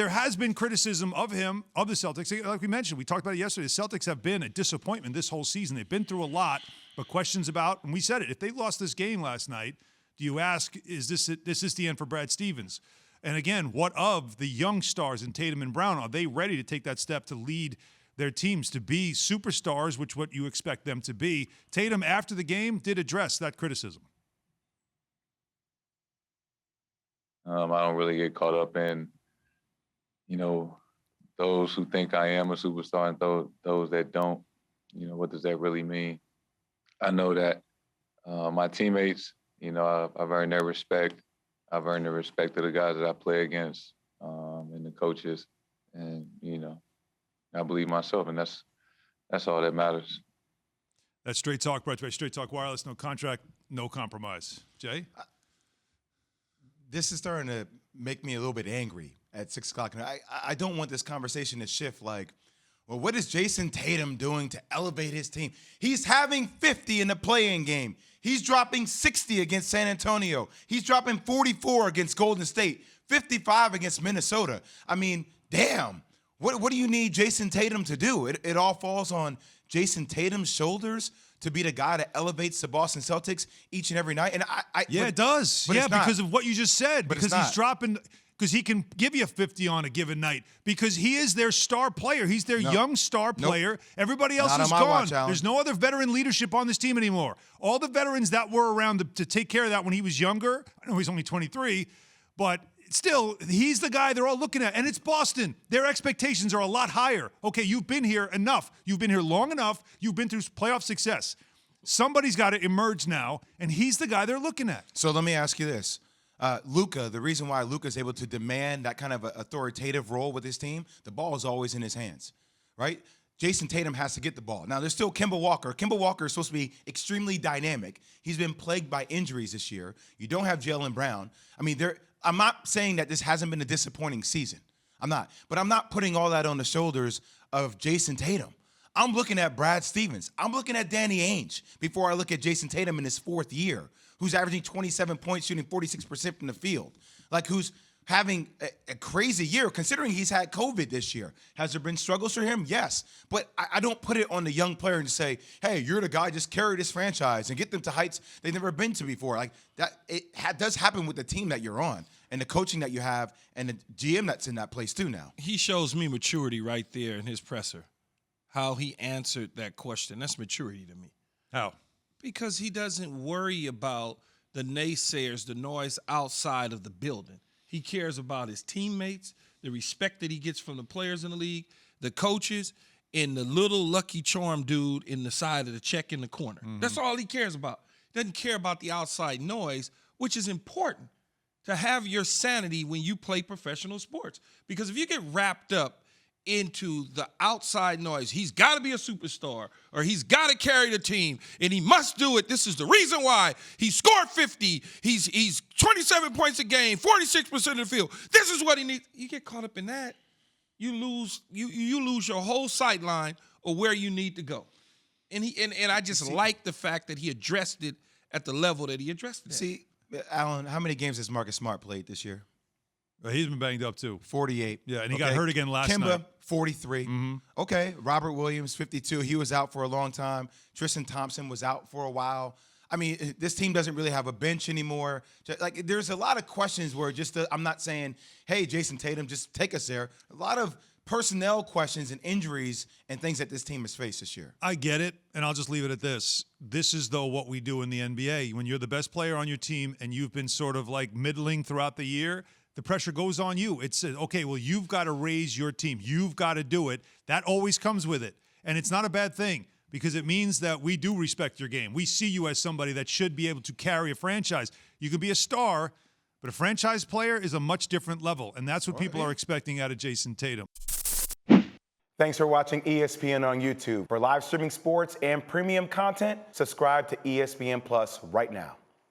There has been criticism of him, of the Celtics. Like we mentioned, we talked about it yesterday. The Celtics have been a disappointment this whole season. They've been through a lot, but questions about, and we said it, if they lost this game last night, do you ask, is this the end for Brad Stevens? And again, what of the young stars in Tatum and Brown? Are they ready to take that step to lead their teams to be superstars, which what you expect them to be? Tatum, after the game, did address that criticism. I don't really get caught up in, those who think I am a superstar and those that don't. What does that really mean? I know that my teammates, I've earned their respect. I've earned the respect of the guys that I play against and the coaches. And, I believe myself, and that's all that matters. That's Straight Talk, brought to you by Straight Talk Wireless. No contract, no compromise. Jay? This is starting to make me a little bit angry at 6 o'clock. And I don't want this conversation to shift like, well, what is Jayson Tatum doing to elevate his team? He's having 50 in the play-in game. He's dropping 60 against San Antonio. He's dropping 44 against Golden State, 55 against Minnesota. I mean, damn. What do you need Jayson Tatum to do? It all falls on Jayson Tatum's shoulders to be the guy that elevates the Boston Celtics each and every night. And it does. Yeah, because of what you just said. But because he's dropping, because he can give you 50 on a given night. Because he is their star player. He's their young star player. Everybody else is gone. There's no other veteran leadership on this team anymore. All the veterans that were around to take care of that when he was younger. I know he's only 23, but still, he's the guy they're all looking at. And it's Boston. Their expectations are a lot higher. Okay, you've been here enough. You've been here long enough. You've been through playoff success. Somebody's got to emerge now, and he's the guy they're looking at. So let me ask you this. Luka, the reason why Luka's able to demand that kind of authoritative role with his team, the ball is always in his hands, right? Jayson Tatum has to get the ball. Now, there's still Kemba Walker. Kemba Walker is supposed to be extremely dynamic. He's been plagued by injuries this year. You don't have Jaylen Brown. I mean, I'm not saying that this hasn't been a disappointing season. I'm not. But I'm not putting all that on the shoulders of Jayson Tatum. I'm looking at Brad Stevens. I'm looking at Danny Ainge before I look at Jayson Tatum in his 4th year, who's averaging 27 points, shooting 46% from the field. Like, who's having a crazy year, considering he's had COVID this year. Has there been struggles for him? Yes. But I don't put it on the young player and say, hey, you're the guy, just carry this franchise and get them to heights they've never been to before. Like, that does happen with the team that you're on and the coaching that you have and the GM that's in that place too now. He shows me maturity right there in his presser. How he answered that question. That's maturity to me. How? Because he doesn't worry about the naysayers, the noise outside of the building. He cares about his teammates, the respect that he gets from the players in the league, the coaches, and the little Lucky Charm dude in the side of the check in the corner. Mm-hmm. That's all he cares about. He doesn't care about the outside noise, which is important to have your sanity when you play professional sports. Because if you get wrapped up into the outside noise, he's got to be a superstar or he's got to carry the team and he must do it. This is the reason why he scored 50. He's 27 points a game, 46% of the field. This is what he needs. You get caught up in that, you lose your whole sight line of where you need to go. And I just like the fact that he addressed it at the level that he addressed it. See, Alan, how many games has Marcus Smart played this year? He's been banged up, too. 48. Yeah, and he got hurt again last night. Kemba, 43. Mm-hmm. Okay, Robert Williams, 52. He was out for a long time. Tristan Thompson was out for a while. I mean, this team doesn't really have a bench anymore. Like, there's a lot of questions where I'm not saying, hey, Jayson Tatum, just take us there. A lot of personnel questions and injuries and things that this team has faced this year. I get it, and I'll just leave it at this. This is, though, what we do in the NBA. When you're the best player on your team and you've been sort of like middling throughout the year, the pressure goes on you. It says, okay, well, you've got to raise your team. You've got to do it. That always comes with it. And it's not a bad thing because it means that we do respect your game. We see you as somebody that should be able to carry a franchise. You could be a star, but a franchise player is a much different level, and that's what people are expecting out of Jayson Tatum. Thanks for watching ESPN on YouTube. For live streaming sports and premium content, subscribe to ESPN Plus right now.